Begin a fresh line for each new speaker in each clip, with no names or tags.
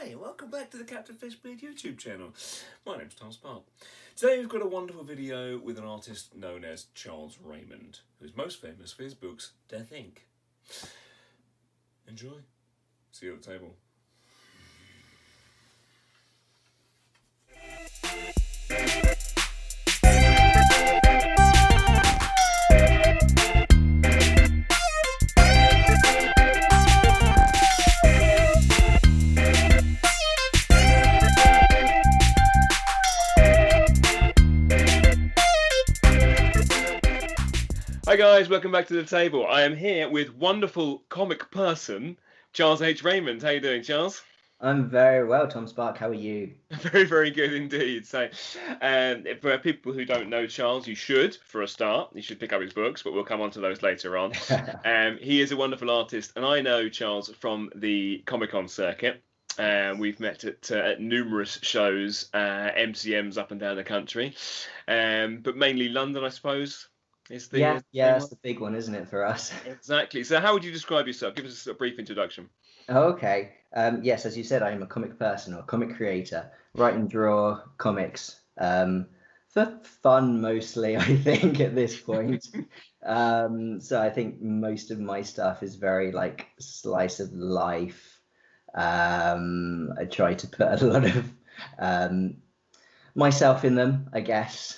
Hi, welcome back to the Captain Fishbeard YouTube channel. My name's Tom Spark. Today we've got a wonderful video with an artist known as Charles Raymond, who is most famous for his books Death Inc. Enjoy. See you at the table. Hi guys, welcome back to the table. I am here with wonderful comic person, Charles H. Raymond. How you doing, Charles?
I'm very well, Tom Spark. How are you?
Very, very good indeed. So, for people who don't know Charles, you should, for a start, you should pick up his books, but we'll come on to those later on. He is a wonderful artist, and I know Charles from the Comic-Con circuit. We've met at numerous shows, MCMs up and down the country, but mainly London, I suppose.
Yeah, that's the big one, isn't it, for us?
Exactly. So how would you describe yourself? Give us a brief introduction.
Okay. Yes, as you said, I am a comic person or comic creator. Write and draw comics for fun mostly, I think, at this point. So I think most of my stuff is very like slice of life. I try to put a lot of myself in them, I guess.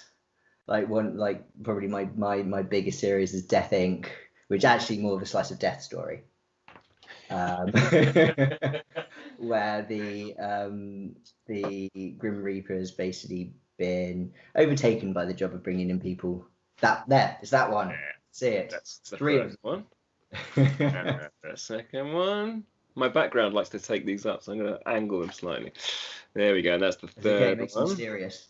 Probably my biggest series is Death Inc., which actually more of a slice of death story, where the Grim Reaper has basically been overtaken by the job of bringing in people. It's that one. See it.
That's the
three
first one. And the second one. My background likes to take these up, so I'm going to angle them slightly. There we go. And that's the third
makes
one.
them serious.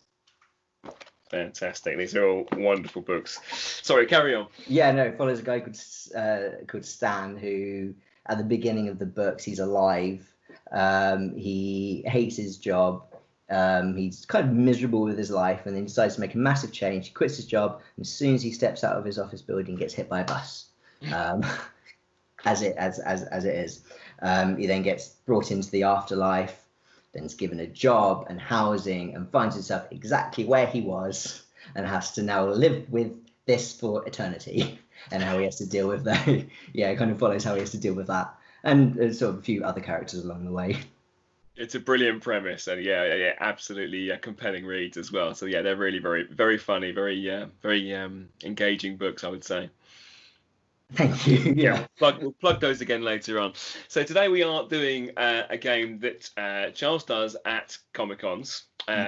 Fantastic. These are all wonderful books. Sorry, carry on.
Yeah, no, it follows a guy called Stan, who at the beginning of the books, he's alive. He hates his job. He's kind of miserable with his life, and then he decides to make a massive change. He quits his job, and as soon as he steps out of his office building, gets hit by a bus. As it is. He then gets brought into the afterlife. Then is given a job and housing and finds himself exactly where he was and has to now live with this for eternity, and how he has to deal with that. Yeah, it kind of follows how he has to deal with that, and sort of a few other characters along the way.
It's a brilliant premise, and yeah, absolutely compelling reads as well. So yeah, they're really very, very funny, very engaging books, I would say.
Thank you.
Yeah, we'll plug those again later on. So today we are doing a game that Charles does at Comic-Cons. Would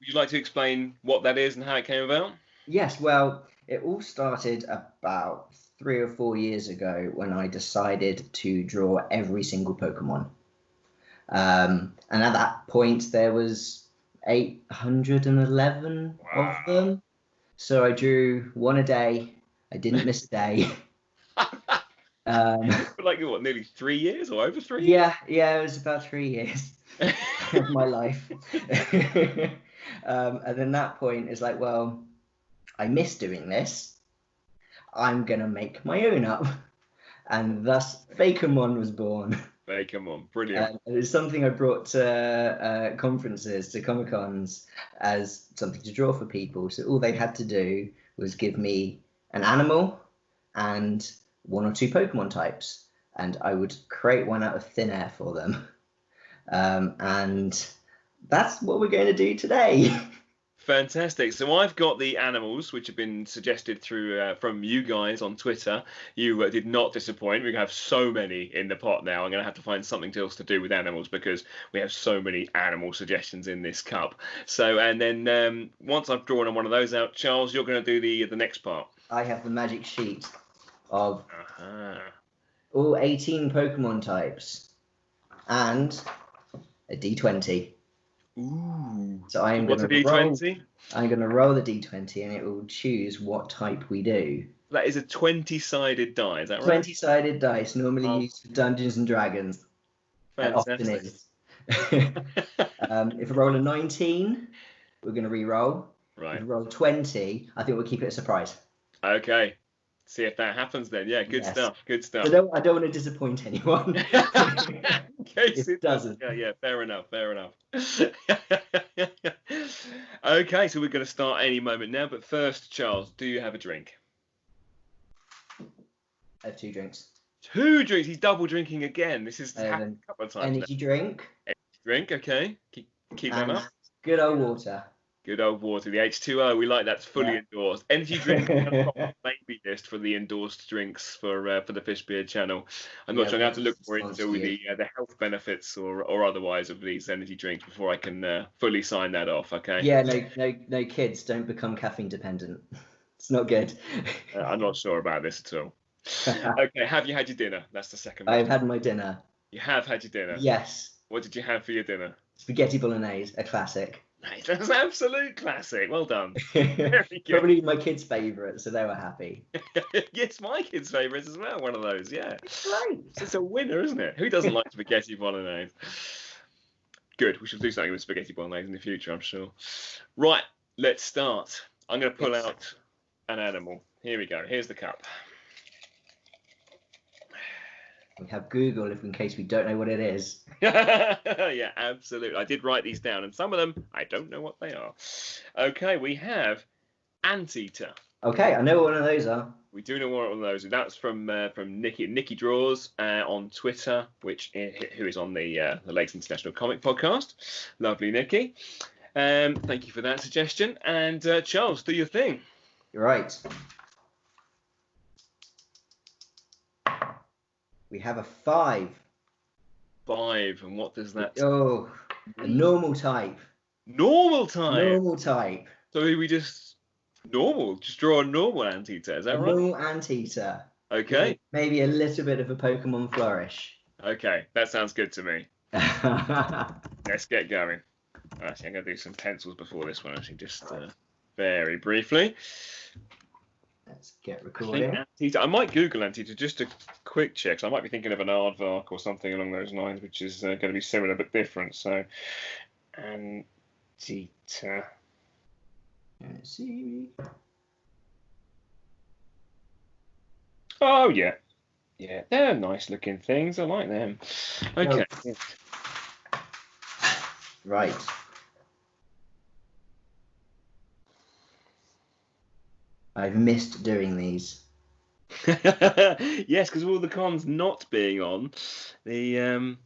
you like to explain what that is and how it came about? Yes,
well, it all started about 3 or 4 years ago when I decided to draw every single Pokemon. And at that point, there was 811 of them. So I drew one a day. I didn't miss a day.
Nearly 3 years or over 3 years?
Yeah, it was about 3 years of my life. And then that point is like, well, I miss doing this. I'm gonna make my own up, and thus Fakermon was born.
Fakermon, brilliant.
It was something I brought to conferences, to Comic-Cons, as something to draw for people. So all they had to do was give me an animal and 1 or 2 Pokemon types, and I would create one out of thin air for them. And that's what we're going to do today.
Fantastic. So I've got the animals, which have been suggested through from you guys on Twitter. You did not disappoint. We have so many in the pot now. I'm going to have to find something else to do with animals because we have so many animal suggestions in this cup. So, and then once I've drawn one of those out, Charles, you're going to do the next part.
I have the magic sheet of all 18 Pokemon types and a D20.
Ooh.
So I'm going to roll the D20, and it will choose what type we do.
That is a 20-sided die, is that right?
20-sided dice, normally used for Dungeons and Dragons.
Fantastic.
Often is. If I roll a 19, we're going to re-roll.
Right.
If I roll 20, I think we'll keep it a surprise.
Okay. See if that happens then. Yeah, good
Yes.
stuff. Good stuff.
I don't want to disappoint anyone.
In case
it doesn't.
Yeah, fair enough. Okay, so we're going to start any moment now. But first, Charles, do you have a drink?
I have 2 drinks.
2 drinks. He's double drinking again. This is happened a couple of times.
Energy drink.
Energy drink. Okay, keep that up.
Good old water.
Good old water, the H2O. We like that's fully endorsed. Energy drink on the baby list for the endorsed drinks for the Fishbeard channel. I'm not sure. I'm going to have to look for it until the health benefits or otherwise of these energy drinks before I can fully sign that off. Okay.
Yeah, no kids, don't become caffeine dependent. It's not good.
I'm not sure about this at all. Okay, have you had your dinner? That's the second one.
I've had my dinner.
You have had your dinner?
Yes.
What did you have for your dinner?
Spaghetti bolognese, a classic.
Nice. That's an absolute classic. Well done. Very good.
Probably my kids' favourite, so they were happy.
Yes, my kids' favourites as well. One of those, yeah.
It's great.
It's a winner, isn't it? Who doesn't like spaghetti bolognese? Good. We should do something with spaghetti bolognese in the future, I'm sure. Right, let's start. I'm going to pull out an animal. Here we go. Here's the cup.
We have Google in case we don't know what it is.
Yeah, absolutely. I did write these down, and some of them I don't know what they are. Okay, we have anteater.
Okay, I know what one of those are.
We do know one of those. That's from Nikki Draws on Twitter, who is on the Lakes International Comic Podcast. Lovely, Nikki. Thank you for that suggestion. And Charles, do your thing.
You're right. We have a 5.
5, and what does that?
Oh, a normal type.
Normal type.
Normal type.
So we just draw a normal anteater. Is that right?
Normal anteater.
Okay.
Maybe a little bit of a Pokemon flourish.
Okay, that sounds good to me. Let's get going. Actually, I'm going to do some pencils before this one. Actually, just very briefly.
Let's get recording.
I might Google anteater just a quick check. So I might be thinking of an aardvark or something along those lines, which is going to be similar but different. So, anteater.
Let's see.
Oh yeah, they're nice looking things. I like them. Okay.
Oh. Right. I've missed doing these.
Yes, because of all the cons not being on, you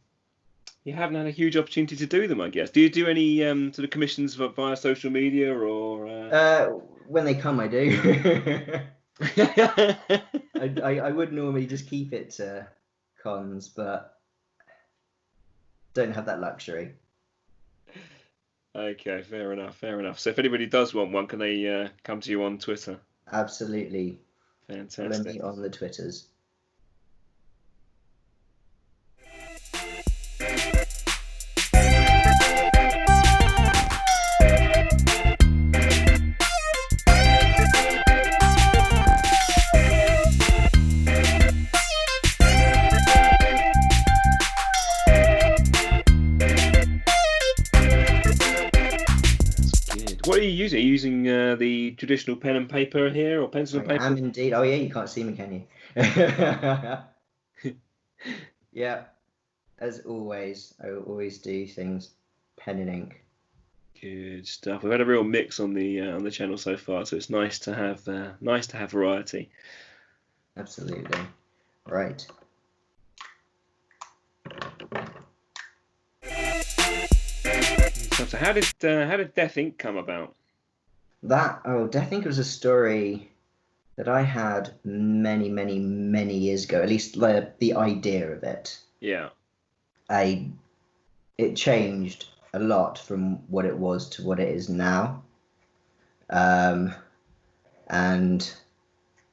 haven't had a huge opportunity to do them, I guess. Do you do any sort of commissions via social media or?
When they come, I do. I would normally just keep it to cons, but don't have that luxury.
Okay, fair enough. So if anybody does want one, can they come to you on Twitter?
Absolutely.
Fantastic.
Follow me on the Twitters.
What are you using? Are you using the traditional pen and paper here, or pencil and paper?
I am indeed. Oh yeah, you can't see me, can you? Yeah, as always, I always do things pen and ink.
Good stuff. We've had a real mix on the channel so far, so it's nice to have variety.
Absolutely, right.
So how did Death Inc. come about?
Death Inc. was a story that I had many years ago. At least the idea of it.
Yeah.
It changed a lot from what it was to what it is now. And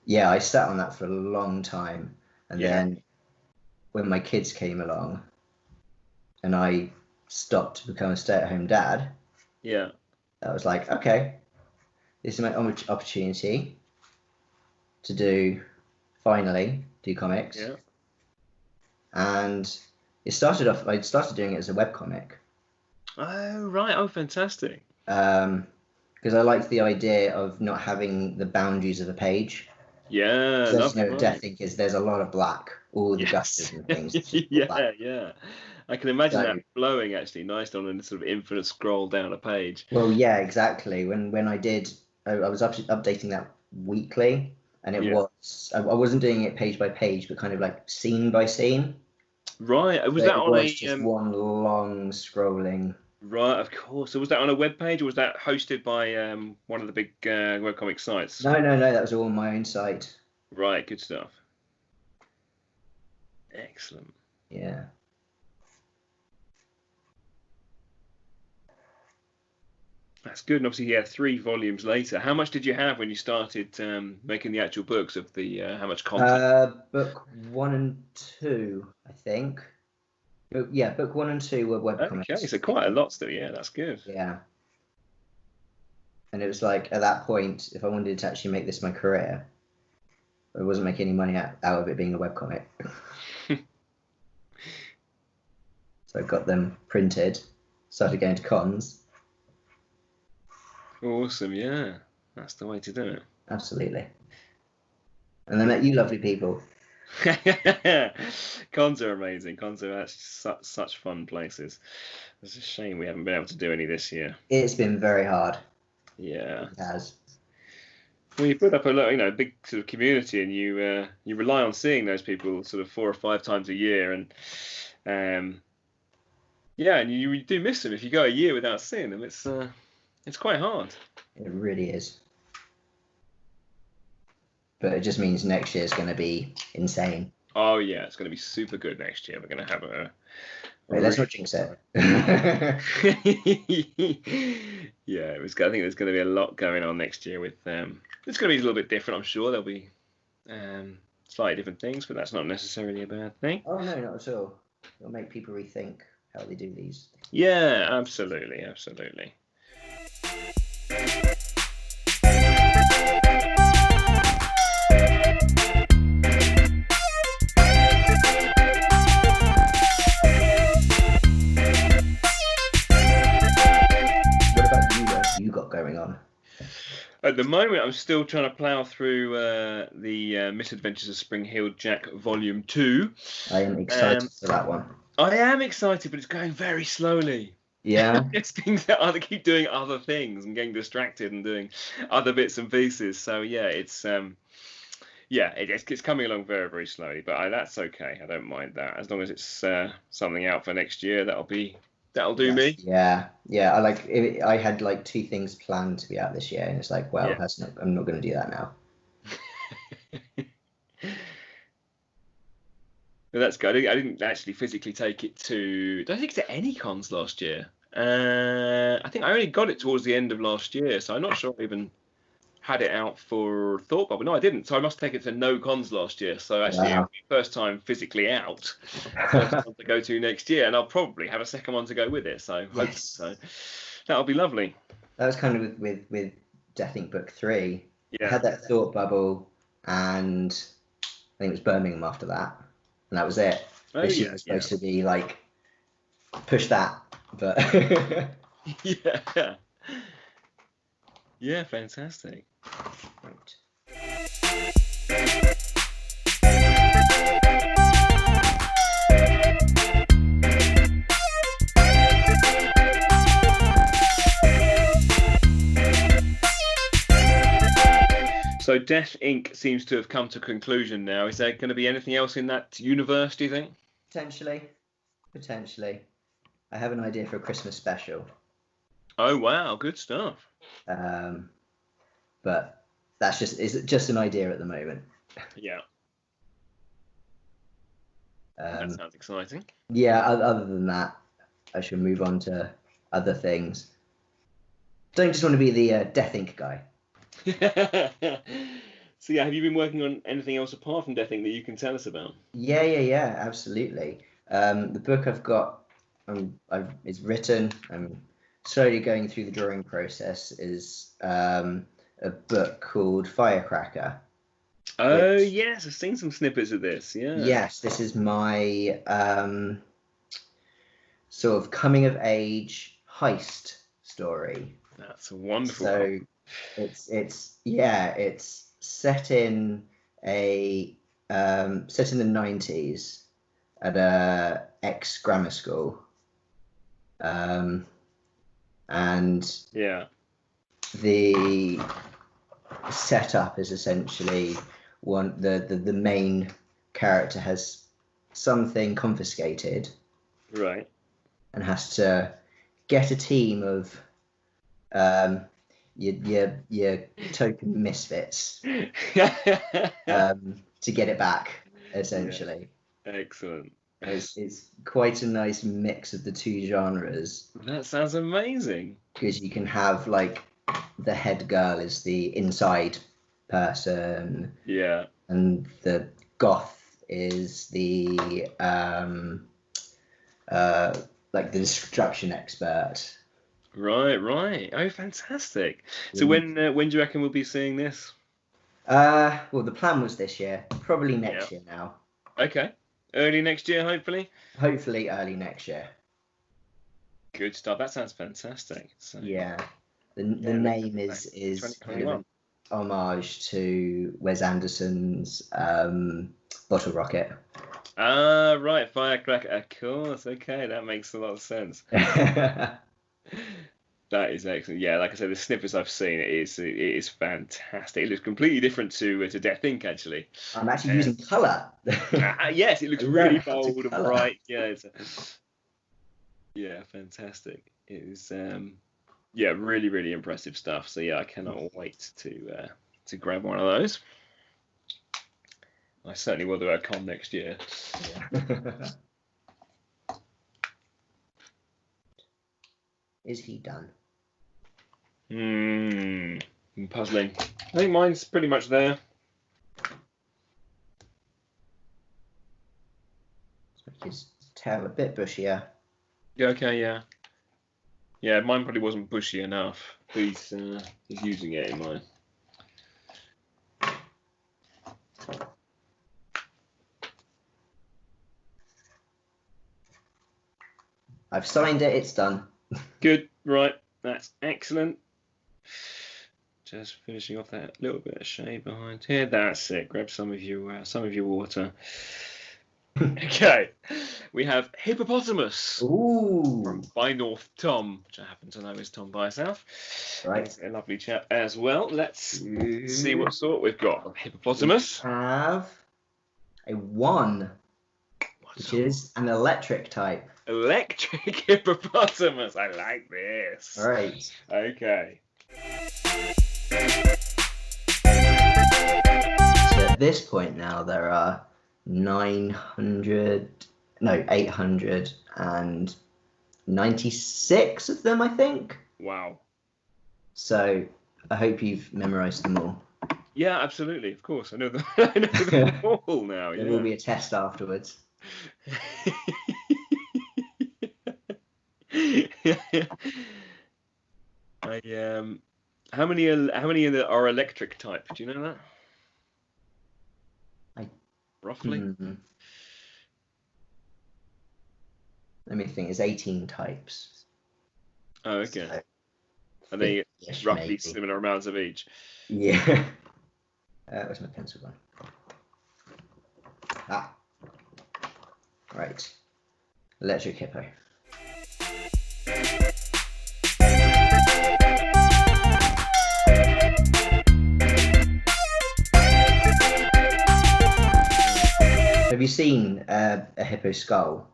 yeah, I sat on that for a long time, and then when my kids came along, and I stopped to become a stay-at-home dad.
Yeah.
I was like, okay, this is my opportunity to finally do comics.
Yeah.
And I started doing it as a webcomic.
Oh, right. Oh, fantastic.
Because I liked the idea of not having the boundaries of a page.
Yeah,
So as you
lovely
know what
writing.
Death Ink is, there's a lot of black. All the
Yes.
gutters and things are just black.
Yeah. I can imagine
So,
that flowing actually nice on a sort of infinite scroll down a page.
well, yeah, exactly. When I was updating that weekly, and it
Yeah.
was I wasn't doing it page by page, but kind of like scene by scene.
Right. Was
So
that
it
on
was
a
just one long scrolling.
right? Of course. So was that on a web page or was that hosted by one of the big webcomic sites?
No, that was all on my own site.
Right. Good stuff. Excellent.
Yeah.
That's good. And obviously, yeah, 3 volumes later. How much did you have when you started making the actual books of the how much content?
Book 1 and 2, I think. Yeah, book 1 and 2 were
Okay,
webcomics.
so quite a lot still. Yeah, that's good.
Yeah. And it was like at that point, if I wanted to actually make this my career, I wasn't making any money out of it being a webcomic. So I got them printed, started going to cons.
Awesome. Yeah, that's the way to do it.
Absolutely. And then met you lovely people.
Cons are amazing. Cons are actually such fun places. It's a shame we haven't been able to do any this year.
It's been very hard.
Yeah.
It has.
Well, you put up a lot, big sort of community, and you rely on seeing those people sort of 4 or 5 times a year, and yeah, and you do miss them if you go a year without seeing them. It's quite hard.
It really is. But it just means next year's going to be insane.
Oh yeah, it's going to be super good next year. We're going to have a
Wait, let's not jinx it.
Yeah, I think there's going to be a lot going on next year with it's going to be a little bit different. I'm sure there'll be slightly different things, but that's not necessarily a bad thing.
Oh no, not at all. It'll make people rethink how they do these.
Yeah, absolutely.
What about you? What have you got going on?
At the moment, I'm still trying to plough through the Misadventures of Spring-Heeled Jack Volume 2.
I am excited for that one.
I am excited, but it's going very slowly.
Yeah.
It's things that I keep doing other things and getting distracted and doing other bits and pieces. So yeah, it's coming along very, very slowly, but that's okay. I don't mind that as long as it's something out for next year. That'll do me.
Yeah. I had like 2 things planned to be out this year, and it's like, well, I'm not going to do that now.
But that's good. I didn't actually physically take it to. Did I take it to any cons last year? I think I only got it towards the end of last year, so I'm not sure I even had it out for Thought Bubble. No, I didn't. So I must take it to no cons last year. So actually, it'll be first time physically out. First one to go to next year, and I'll probably have a second one to go with it. So hopefully, so that'll be lovely.
That was kind of with Death Ink Book 3.
Yeah.
I had that Thought Bubble, and I think it was Birmingham after that, and that was it. This year was supposed to be like push that, but
yeah, fantastic.
Right.
So Death Ink seems to have come to a conclusion now. Is there going to be anything else in that universe, do you think?
Potentially. I have an idea for a Christmas special.
Oh wow, good stuff.
But it's just an idea at the moment.
Yeah. That sounds exciting.
Yeah, other than that, I should move on to other things. Don't just want to be the Death Ink guy.
So yeah, have you been working on anything else apart from Death Ink that you can tell us about?
Yeah, absolutely. The book I've got, it's written. I'm slowly going through the drawing process. Is a book called Firecracker.
Oh yes, I've seen some snippets of this. Yeah.
Yes, this is my sort of coming of age heist story.
That's wonderful.
So it's set in a set in the 90s at a ex-grammar school. And the setup is essentially the main character has something confiscated,
right,
and has to get a team of your token misfits to get it back, essentially.
Yeah. Excellent.
It's quite a nice mix of the two genres.
That sounds amazing.
Because you can have like the head girl is the inside person.
Yeah.
And the goth is the like the destruction expert.
Right. Oh, fantastic. So when do you reckon we'll be seeing this?
Well, the plan was this year, probably next year now.
Okay. Early next year, hopefully?
Hopefully early next year.
Good stuff. That sounds fantastic. So,
yeah. The name is kind of an homage to Wes Anderson's Bottle Rocket.
Ah, right. Firecracker. Of course. Okay. That makes a lot of sense. That is excellent. Yeah, like I said, the snippets I've seen, it is fantastic. It looks completely different to Death Inc. actually.
I'm actually using colour.
Yes, it looks really bold and bright. Yeah, fantastic. It is really, really impressive stuff. So yeah, I cannot wait to grab one of those. I certainly will do a con next year.
Yeah. Is he done?
I'm puzzling. I think mine's pretty much there.
Let's make his tail a bit bushier.
Yeah, okay, yeah. Yeah, mine probably wasn't bushy enough. He's using it in mine.
I've signed it, it's done.
Good, right, that's excellent. Just finishing off that little bit of shade behind here. That's it. Grab some of your water. Okay, we have Hippopotamus.
Ooh.
From By North Tom, which I happen to know is Tom by South.
Right.
He's a lovely chap as well. Let's see what sort we've got. Hippopotamus.
We have a 1, which is an electric type.
Electric hippopotamus. I like this.
All right.
Okay.
So at this point now, there are 896 of them, I think.
Wow.
So I hope you've memorized them all.
Yeah, absolutely. Of course. I know them, I know them all now.
There will be a test afterwards.
How many are electric type? Do you know that? Roughly.
Mm-hmm. Let me think. It's 18 types.
Oh, okay. So, are they roughly maybe similar amounts of each?
Yeah. Where's my pencil gone? Ah. Right. Electric hippo. Have you seen a hippo skull?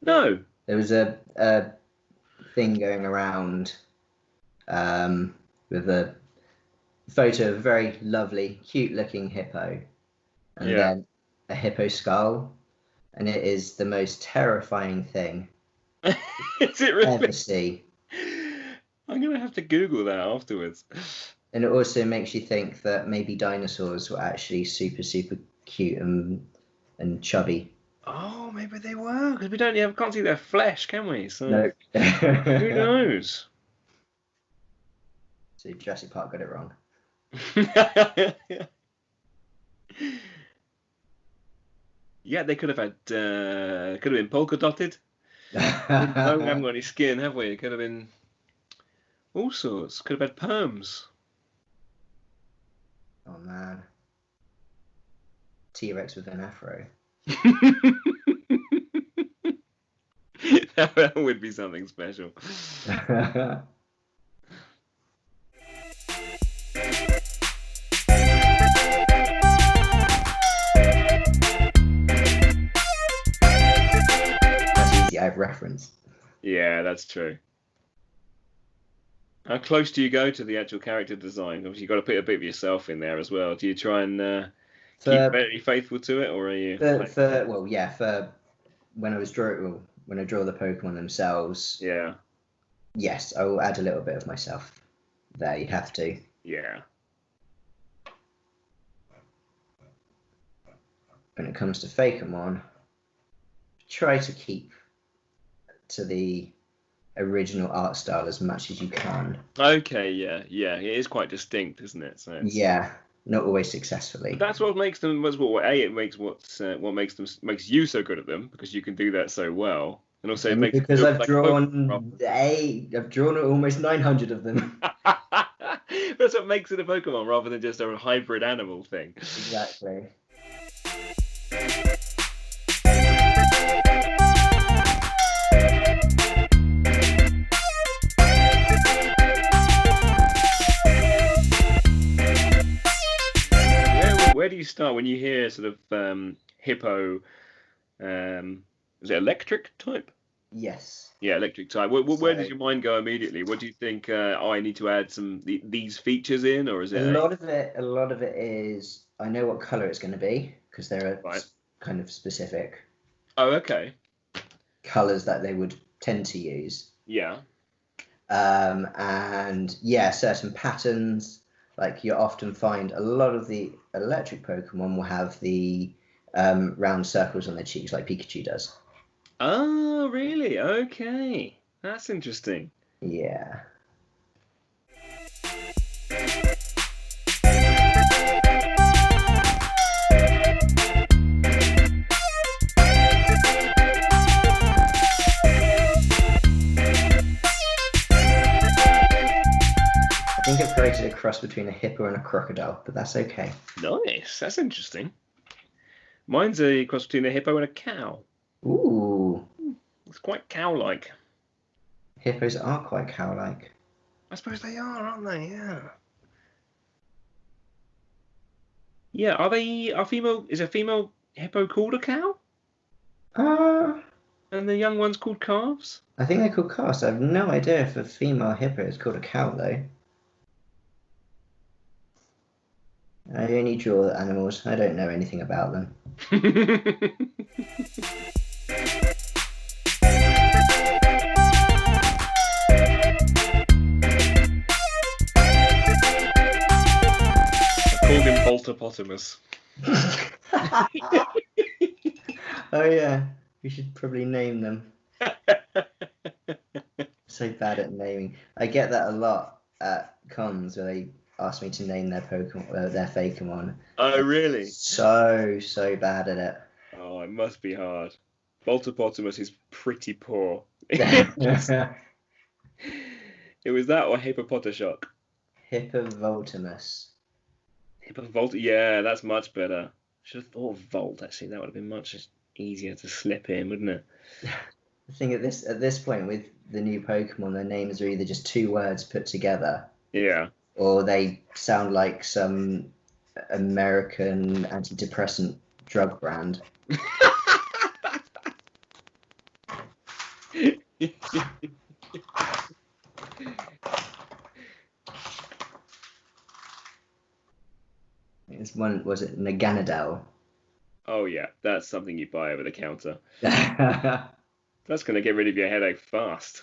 No.
There was a thing going around with a photo of a very lovely, cute-looking hippo, and then a hippo skull, and it is the most terrifying thing
is it really?
Ever see.
I'm going to have to Google that afterwards.
And it also makes you think that maybe dinosaurs were actually super, super cute and chubby.
Oh, maybe they were, because we can't see their flesh, can we? So
no.
Who knows?
So Jurassic Park got it wrong.
Yeah, they could have had could have been polka dotted. No, we haven't got any skin, have we? It could have been all sorts. Could have had perms.
Oh man. T-Rex with an afro.
That would be something special.
That's easy. I have reference.
Yeah, that's true. How close do you go to the actual character design? Obviously, you've got to put a bit of yourself in there as well. Do you try and keep very faithful to it, or are you?
For when I draw the Pokemon themselves.
Yeah.
Yes, I will add a little bit of myself. There, you have to.
Yeah.
When it comes to Fakemon, try to keep to the original art style as much as you can.
Okay, yeah. It is quite distinct, isn't it? So
yeah, not always successfully.
But that's what makes them. It makes what makes you so good at them, because you can do that so well, and also it makes
because I've drawn almost 900 of them.
That's what makes it a Pokemon rather than just a hybrid animal thing.
Exactly.
Where do you start when you hear sort of hippo? Is it electric type?
Yes.
Yeah, electric type. Where does your mind go immediately? What do you think? I need to add these features in, or is it?
A lot of it is I know what color it's going to be, because there are kind of specific.
Oh, okay.
Colors that they would tend to use.
Yeah.
And yeah, certain patterns. Like you often find a lot of the electric Pokemon will have the round circles on their cheeks, like Pikachu does.
Oh, really? Okay. That's interesting.
Yeah. I think I've created a cross between a hippo and a crocodile, but that's okay.
Nice. That's interesting. Mine's a cross between a hippo and a cow.
Ooh.
It's quite cow-like.
Hippos are quite cow-like.
I suppose they are, aren't they? Yeah. Yeah. Is a female hippo called a cow? And the young one's called calves?
I think they're called calves. I have no idea if a female hippo is called a cow, though. I only draw animals. I don't know anything about them.
I called him Hippopotamus.
Oh yeah, we should probably name them. So bad at naming. I get that a lot at cons where they ask me to name their Pokemon, their Fakemon.
Oh really?
So bad at it.
Oh, it must be hard. Hippopotamus is pretty poor. It was that or Hippopotashock?
Hippopotamus.
Yeah, that's much better. Should have thought of Volt, actually. That would have been much easier to slip in, wouldn't it?
The thing at this point with the new Pokemon, their names are either just two words put together.
Yeah.
Or they sound like some American antidepressant drug brand. Was it Naganadel?
Oh yeah, that's something you buy over the counter. That's going to get rid of your headache fast.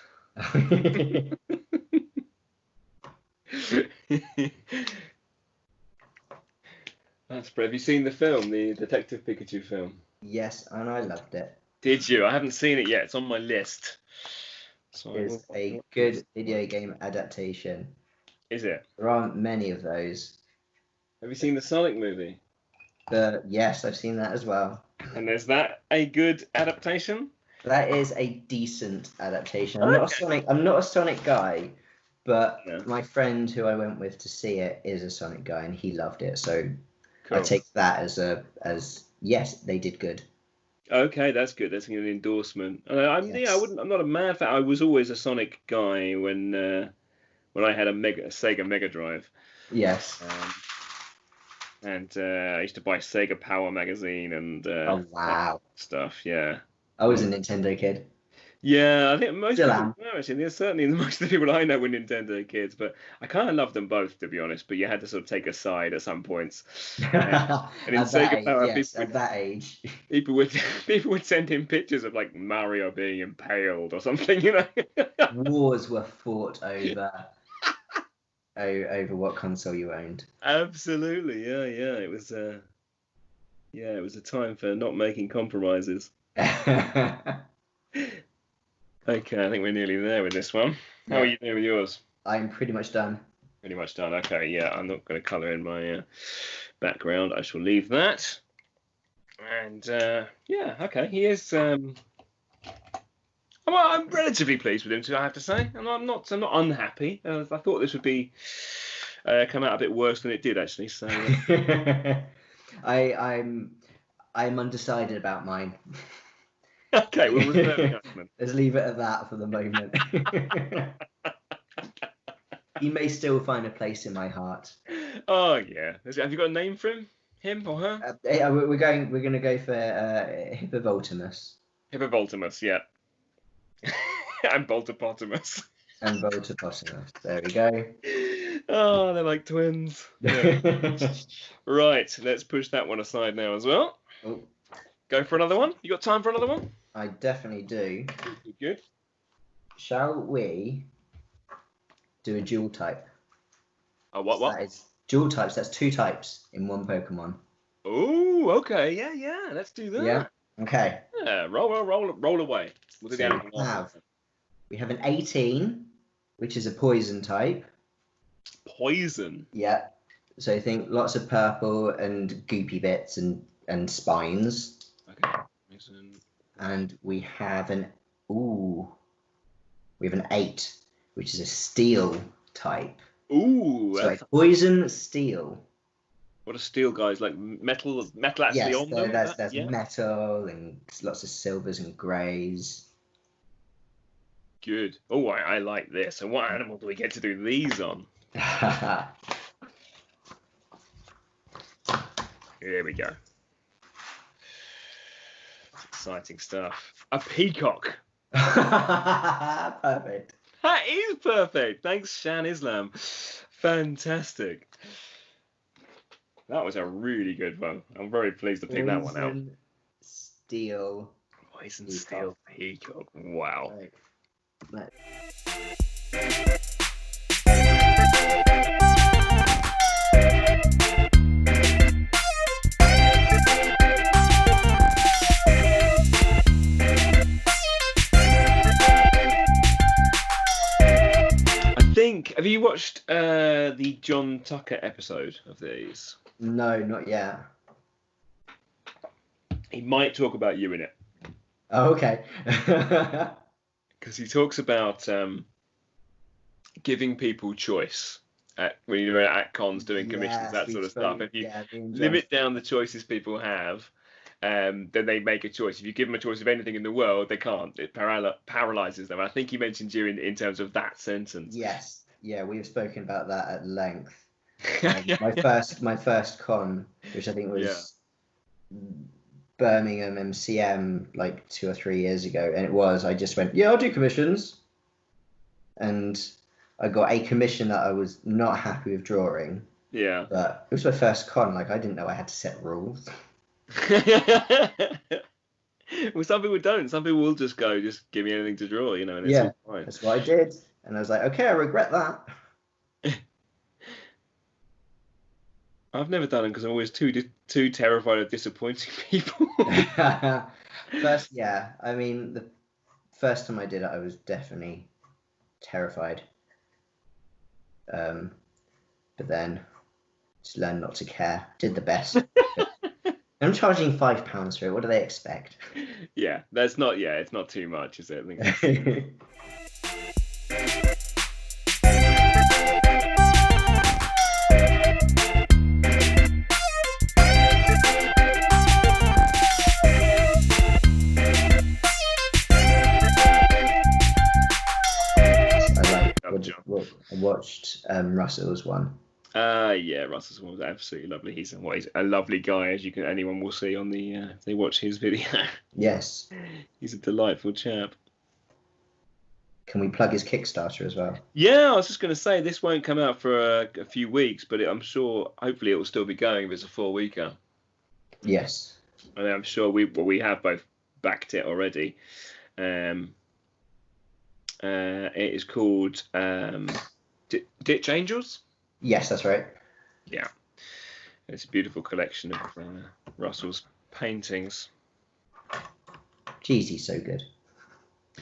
That's brilliant. Have you seen the film, the Detective Pikachu film?
Yes, and I loved it.
Did you? I haven't seen it yet. It's on my list. So
it's a good video game adaptation.
Is it?
There aren't many of those.
Have you seen the Sonic movie?
Yes, I've seen that as well.
And is that a good adaptation?
That is a decent adaptation. I'm not a Sonic guy, but my friend who I went with to see it is a Sonic guy, and he loved it. So
Cool.
I take that as yes, they did good.
Okay, that's good. That's an endorsement. I'm not a mad fan. I was always a Sonic guy when I had a Sega Mega Drive.
Yes.
And I used to buy Sega Power magazine and
Oh wow.
stuff. Yeah.
I was a Nintendo kid.
Yeah, I think most
Still
people
am.
were, actually. There's certainly most of the people I know were Nintendo kids, but I kind of loved them both, to be honest. But you had to sort of take a side at some points. And in
At
Sega
that age,
Power,
yes, at that age.
people would send in pictures of like Mario being impaled or something, you know.
Wars were fought over what console you owned.
Absolutely, yeah. It was a time for not making compromises. Okay, I think we're nearly there with this one. How are you doing with yours?
I'm pretty much done.
Pretty much done. Okay, yeah, I'm not going to colour in my background. I shall leave that. And okay, he is. Well, I'm relatively pleased with him too, I have to say. I'm not unhappy. I thought this would be come out a bit worse than it did, actually. So
I'm undecided about mine.
Okay, we'll reserve the judgment.
Let's leave it at that for the moment. He may still find a place in my heart.
Oh yeah. Have you got a name for him or her?
We're going to go for Hippopotamus.
Hippopotamus, yeah. And Boltopotamus.
And Boltopotamus. There we go.
Oh, they're like twins. Yeah. Right, let's push that one aside now as well.
Oh.
Go for another one? You got time for another one?
I definitely do.
Good.
Shall we do a dual type?
What?
That is dual types. That's 2 types in one Pokemon.
Oh, okay. Yeah. Let's do that.
Yeah. Okay.
Yeah. Roll away. We'll do
So we have an 18, which is a poison type.
Poison.
Yeah. So I think lots of purple and goopy bits and spines.
Okay. Poison.
And we have an 8, which is a steel type.
Ooh.
So like poison, steel.
What are steel guys like? Metal actually on them?
There's metal and lots of silvers and greys.
Good. Oh, I like this. And what animal do we get to do these on? Here we go. Exciting stuff. A peacock.
Perfect.
That is perfect. Thanks, Shan Islam. Fantastic. That was a really good one. I'm very pleased to pick that one out.
Steel.
Poison steel peacock. Wow.
Right.
Have you watched the John Tucker episode of these?
No, not yet.
He might talk about you in it.
Oh, okay.
Because he talks about giving people choice when you're at cons doing commissions, that sort of stuff. If you limit down the choices people have, then they make a choice. If you give them a choice of anything in the world, they can't. It paralyzes them. I think he mentioned you in terms of that sentence.
Yes. Yeah, we've spoken about that at length. My first con, which I think was Birmingham MCM like 2 or 3 years ago, and I just went, yeah, I'll do commissions, and I got a commission that I was not happy with drawing.
Yeah.
But it was my first con. Like, I didn't know I had to set rules.
Well, some people don't. Some people will just go, just give me anything to draw, you know, and it's all fine.
That's what I did. And I was like, okay, I regret that.
I've never done them because I'm always too terrified of disappointing people.
First, yeah. I mean, the first time I did it, I was definitely terrified. But then just learned not to care. Did the best. I'm charging £5 for it. What do they expect?
Yeah, it's not too much, is it? I think
I watched Russell's one.
Yeah, Russell's one was absolutely lovely. He's a lovely guy, as anyone will see on the if they watch his video.
Yes.
He's a delightful chap.
Can we plug his Kickstarter as well?
Yeah, I was just going to say this won't come out for a few weeks, but I'm sure, hopefully, it will still be going if it's a 4-weeker.
Yes.
And I'm sure we have both backed it already. It is called Ditch Angels.
Yes, that's right.
Yeah, it's a beautiful collection of Russell's paintings.
Jeez, he's so good.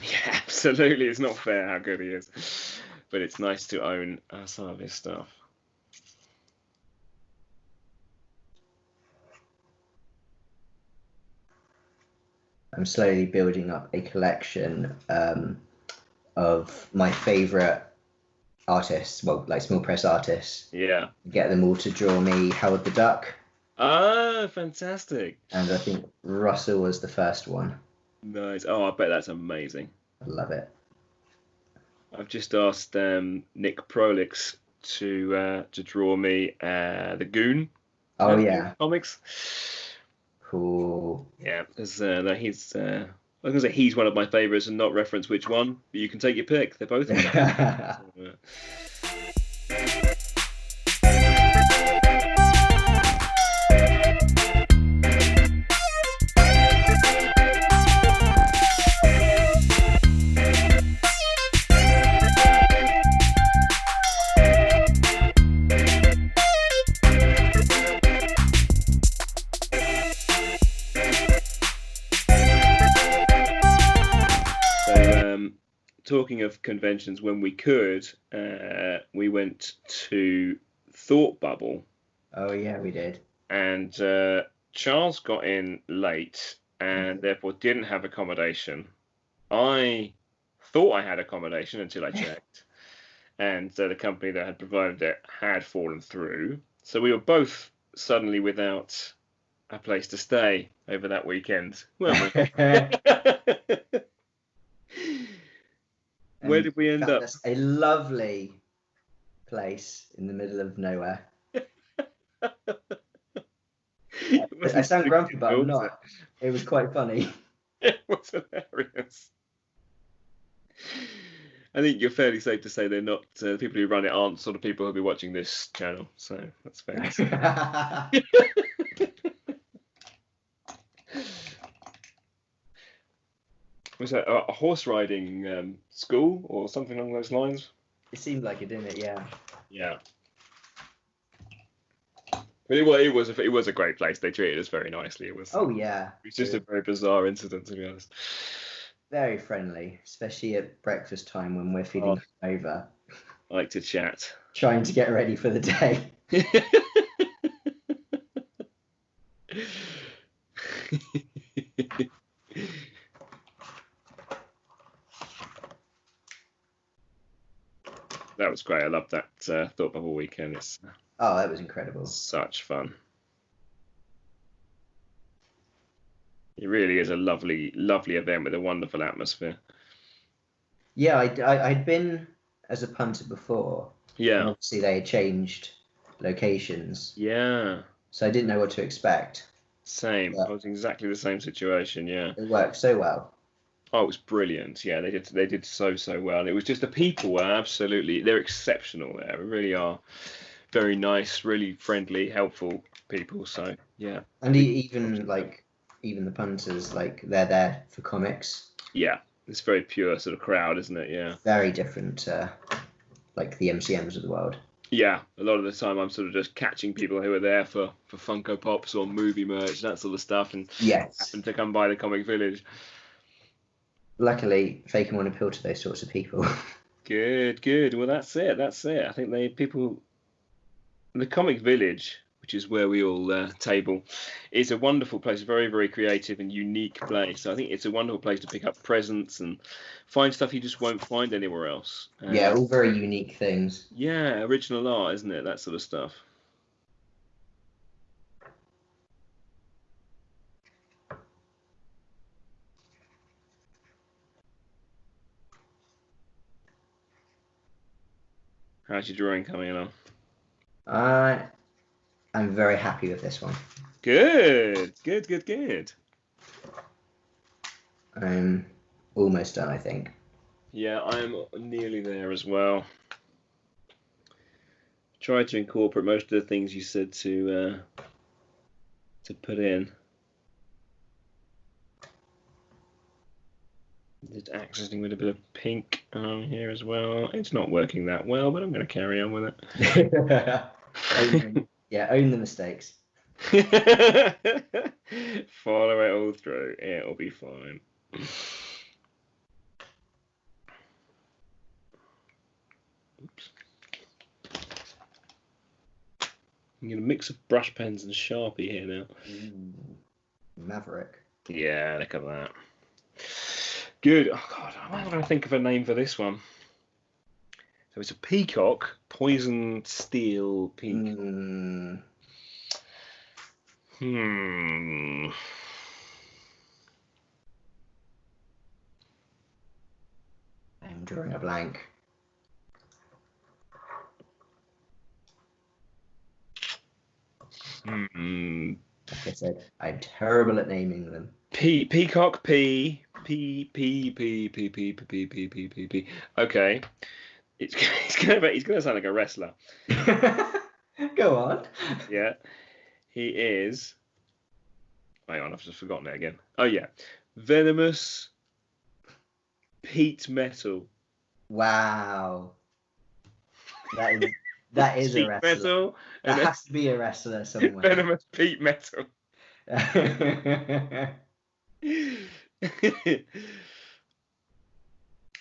Yeah, absolutely. It's not fair how good he is, but it's nice to own some of his stuff.
I'm slowly building up a collection of my favorite artists, well, like small press artists.
Yeah.
Get them all to draw me Howard the Duck.
Oh, fantastic.
And I think Russell was the first one.
Nice. Oh, I bet that's amazing.
I love it.
I've just asked Nick Prolix to draw me the Goon.
Oh yeah.
Comics.
Cool.
Yeah, because he's. I was gonna say he's one of my favourites, and not reference which one, but you can take your pick. They're both. Talking of conventions, when we could, we went to Thought Bubble.
Oh yeah, we did.
And Charles got in late and therefore didn't have accommodation. I thought I had accommodation until I checked, and the company that had provided it had fallen through. So we were both suddenly without a place to stay over that weekend, weren't we? Where did we end up?
A lovely place in the middle of nowhere. I sound grumpy, but I'm not. It was quite funny.
It was hilarious. I think you're fairly safe to say they're not the people who run it aren't sort of people who'll be watching this channel, so that's fair. Was that a horse riding school or something along those lines?
It seemed like it, didn't it? Yeah.
Yeah. But it was a great place. They treated us very nicely. It was.
Oh yeah.
It was just a very bizarre incident, to be honest.
Very friendly, especially at breakfast time when we're feeling over.
I like to chat.
Trying to get ready for the day.
That was great. I loved that Thought Bubble weekend.
Oh, that was incredible.
Such fun. It really is a lovely, lovely event with a wonderful atmosphere.
Yeah, I'd been as a punter before.
Yeah.
And obviously, they had changed locations.
Yeah.
So I didn't know what to expect.
Same. I was in exactly the same situation. Yeah.
It worked so well.
Oh, it was brilliant. Yeah, they did so well. And it was just the people were they're exceptional there. They really are very nice, really friendly, helpful people. So yeah.
And even the punters, like they're there for comics.
Yeah, it's a very pure sort of crowd, isn't it? Yeah.
Very different to like the MCMs of the world.
Yeah, a lot of the time I'm sort of just catching people who are there for Funko Pops or movie merch, that sort of stuff, and happen to come by the Comic Village.
Luckily, they can want to appeal to those sorts of people.
Good. Well, that's it. I think the Comic Village, which is where we all table, is a wonderful place, a very, very creative and unique place. I think it's a wonderful place to pick up presents and find stuff you just won't find anywhere else.
Yeah, all very unique things.
Yeah, original art, isn't it? That sort of stuff. How's your drawing coming along?
I'm very happy with this one.
Good, good, good, good.
I'm almost done, I think.
Yeah, I'm nearly there as well. Tried to incorporate most of the things you said to put in. Just accessing with a bit of pink on here as well. It's not working that well, but I'm going to carry on with it.
Own the mistakes.
Follow it all through. It'll be fine. Oops. I'm going to mix of brush pens and Sharpie here now.
Maverick.
Yeah, look at that. Good. Oh God, I'm going to think of a name for this one. So it's a peacock, poison steel peacock. I'm
drawing a blank. Like I said, I'm terrible at naming them.
Peacock P. Okay. He's gonna sound like a wrestler.
Go on.
Yeah. He is. Hang on, I've just forgotten it again. Oh yeah. Venomous Peat Metal.
Wow. That is a wrestler.
Metal,
that has to be a wrestler somewhere.
Venomous Peat Metal.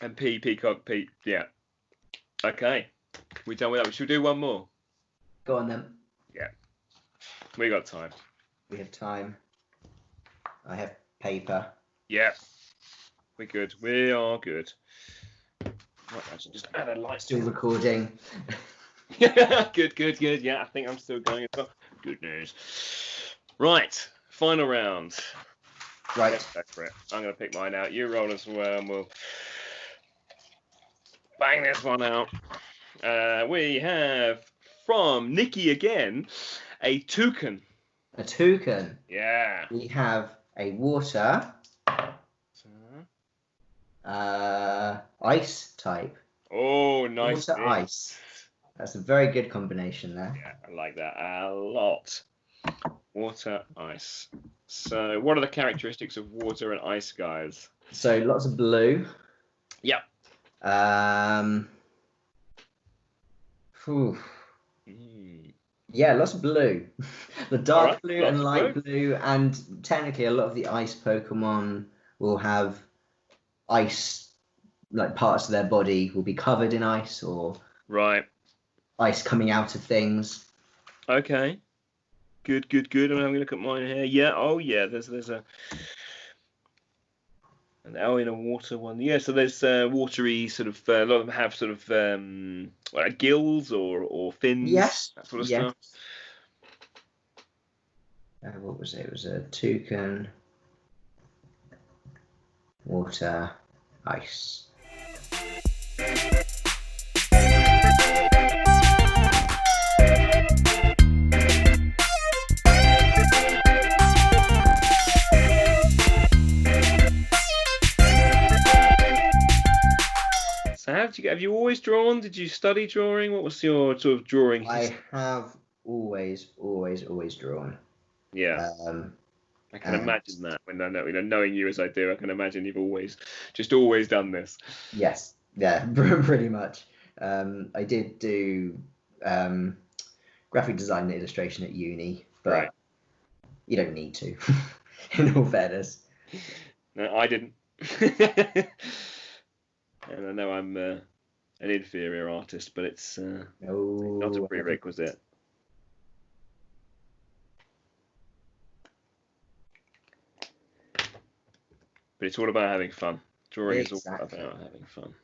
And Peacock Pete. Yeah. Okay. We done with that. Should we do one more?
Go on then.
Yeah. We got time.
We have time. I have paper.
Yeah. We're good. We are good. Right, actually, just add a light.
Still recording.
Good. Yeah, I think I'm still going as well. Good news. Right. Final round.
Right.
Let's go for it. I'm going to pick mine out. You roll as well, and we'll bang this one out. We have from Nikki again a toucan.
A toucan.
Yeah.
We have a water. Ice type.
Oh, nice.
Water ice. That's a very good combination there.
Yeah, I like that a lot. Water ice. So, what are the characteristics of water and ice, guys?
So, lots of blue.
Yep.
Yeah, lots of blue. The dark blue and light
blue,
and technically a lot of the ice Pokemon will have ice, like parts of their body will be covered in ice or ice coming out of things.
Okay. Good. I'm having a look at mine here. Yeah. Oh, yeah. There's an owl in a water one. Yeah. So there's watery sort of. A lot of them have sort of like gills or fins.
Yes.
That sort of stuff.
What was it? It was a toucan. Water, ice.
So have you always drawn? Did you study drawing? What was your sort of drawing history?
I have always drawn.
Yeah. I can imagine that when I know, knowing you as I do, I can imagine you've always done this.
Yes, yeah, pretty much. I did do graphic design and illustration at uni, but you don't need to, in all fairness.
No, I didn't. And I know I'm an inferior artist, but it's not a prerequisite. But it's all about having fun. Drawing is all about having fun.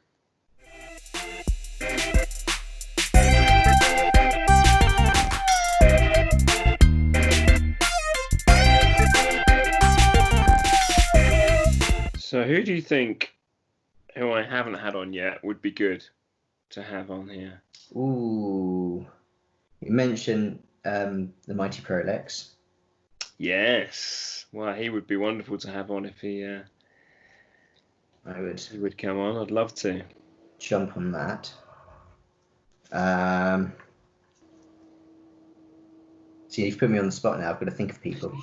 So who do you think, who I haven't had on yet, would be good? to have on here?
Ooh, you mentioned the mighty Prolix.
Yes. Well, he would be wonderful to have on if he
I
would come on. I'd love to.
jump on that. See, you've put me on the spot now. I've got to think of people.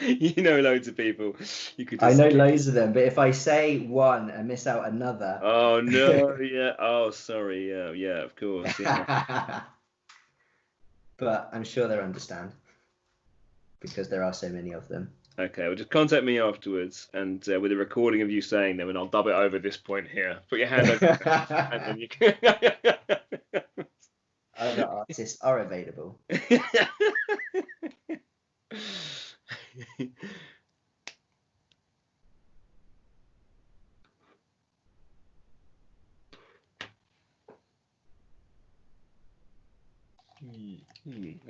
You know loads of people. You could.
I know loads of them, but if I say one and miss out another.
Oh no! Yeah. Oh, sorry. Yeah. Yeah. Of course. Yeah.
But I'm sure they'll understand because there are so many of them.
Okay. Well, just contact me afterwards, and with a recording of you saying them, and I'll dub it over this point here. Put your hand over, and then you can.
Other artists are available.
I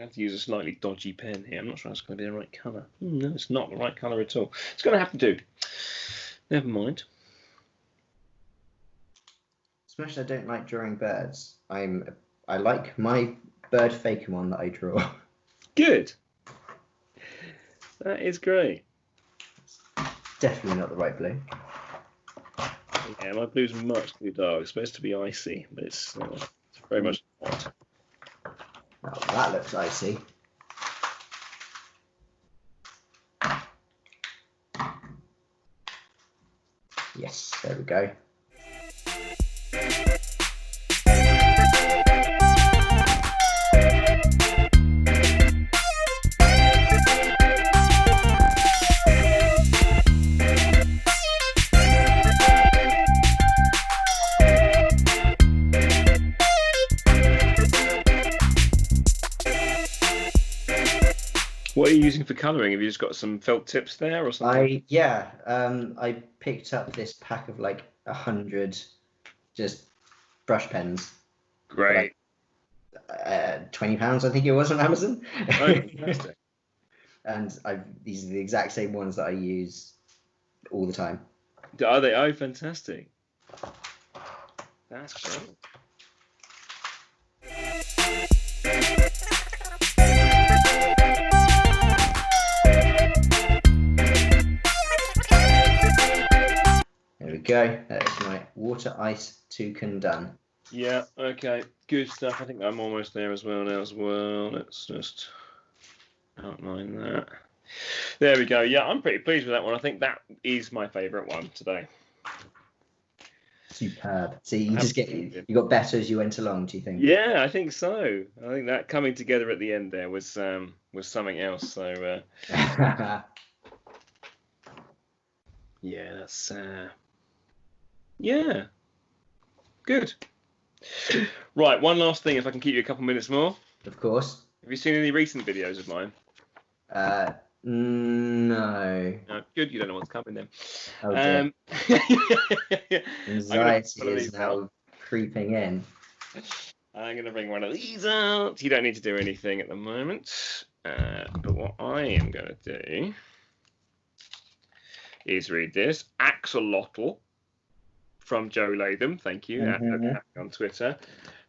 have to use a slightly dodgy pen here. I'm not sure it's going to be the right colour. No, it's not the right colour at all. It's going to have to do. Never mind.
Smash, I don't like drawing birds. I like my bird faker one that I draw.
Good. That is great.
Definitely not the right blue.
Yeah, my blue's much too dark. It's supposed to be icy, but it's very much not.
Oh, that looks icy. Yes, there we go.
What are you using for colouring? Have you just got some felt tips there or something?
I picked up this pack of like 100 just brush pens.
Great.
Like, £20, I think it was, on Amazon.
Oh, fantastic.
And these are the exact same ones that I use all the time.
Are they? Oh, fantastic. That's great.
There we go. That is my water ice toucan done.
Yeah, okay. Good stuff. I think I'm almost there as well now as well. Let's just outline that. There we go. Yeah, I'm pretty pleased with that one. I think that is my favourite one today.
Superb. So you got better as you went along, do you think?
Yeah, I think so. I think that coming together at the end there was something else. So yeah, that's yeah, good. Right, one last thing, if I can keep you a couple minutes more.
Of course.
Have you seen any recent videos of mine?
No.
No, good. You don't know what's coming then.
Oh dear. Anxiety is now creeping in.
I'm going to bring one of these out. You don't need to do anything at the moment. But what I am going to do is read this. Axolotl from Joe Latham. Thank you. On Twitter.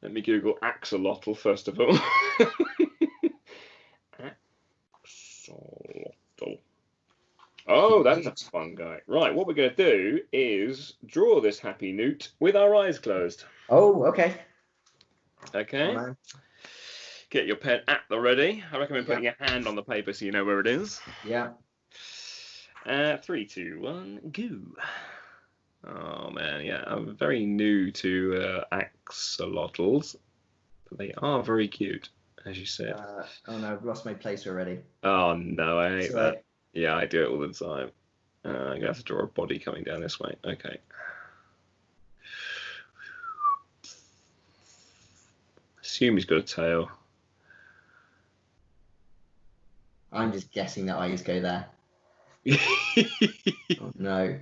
Let me Google axolotl first of all. Axolotl. Oh, that's a fun guy. Right, what we're going to do is draw this happy newt with our eyes closed.
Oh, okay.
Okay.
Oh,
get your pen at the ready. I recommend putting your hand on the paper so you know where it is.
Yeah.
3, 2, 1, go. Oh man, yeah, I'm very new to axolotls, but they are very cute, as you said.
Oh no, I've lost my place already.
Oh no, I hate that. Yeah, I do it all the time. I'm gonna have to draw a body coming down this way. Okay. Assume he's got a tail.
I'm just guessing that eyes go there. Oh no.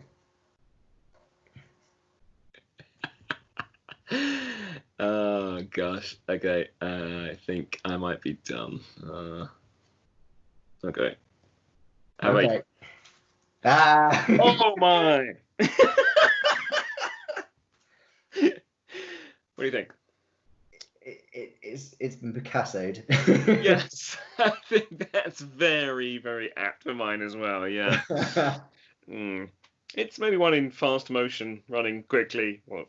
Oh gosh. Okay. I think I might be done. Okay. How about you? Oh my! What do you think?
It's been Picasso'd.
Yes, I think that's very, very apt for mine as well. Yeah. It's maybe one in fast motion, running quickly, or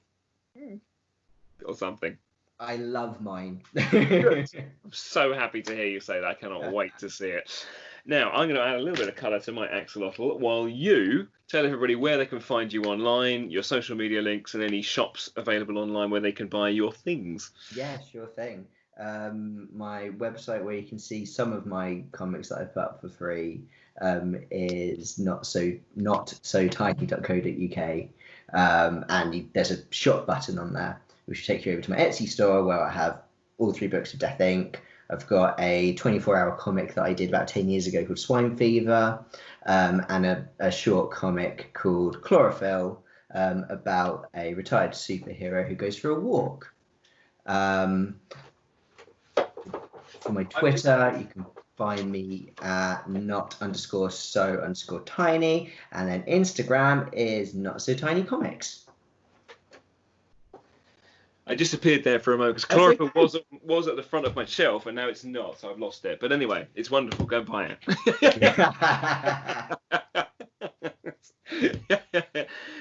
something.
I love mine.
Good. I'm so happy to hear you say that. I cannot wait to see it. Now, I'm going to add a little bit of colour to my axolotl while you tell everybody where they can find you online, your social media links, and any shops available online where they can buy your things.
Yeah, sure thing. My website where you can see some of my comics that I put up for free is notsotiny.co.uk, and there's a shop button on there which will take you over to my Etsy store where I have all 3 books of Death Inc. I've got a 24-hour comic that I did about 10 years ago called Swine Fever, and a short comic called Chlorophyll about a retired superhero who goes for a walk. For my Twitter, you can find me at not_so_tiny, and then Instagram is notsotinycomics.
I disappeared there for a moment because Chlorophyll was at the front of my shelf and now it's not, so I've lost it. But anyway, it's wonderful. Go and buy it.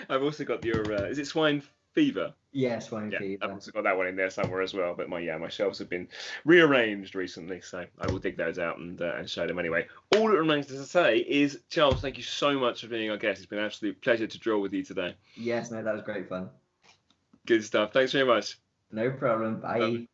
I've also got your, is it Swine Fever?
Yeah, Swine Fever.
I've also got that one in there somewhere as well. But my shelves have been rearranged recently, so I will dig those out and show them anyway. All that remains to say is, Charles, thank you so much for being our guest. It's been an absolute pleasure to draw with you today.
Yes, no, that was great fun.
Good stuff. Thanks very much.
No problem. Bye.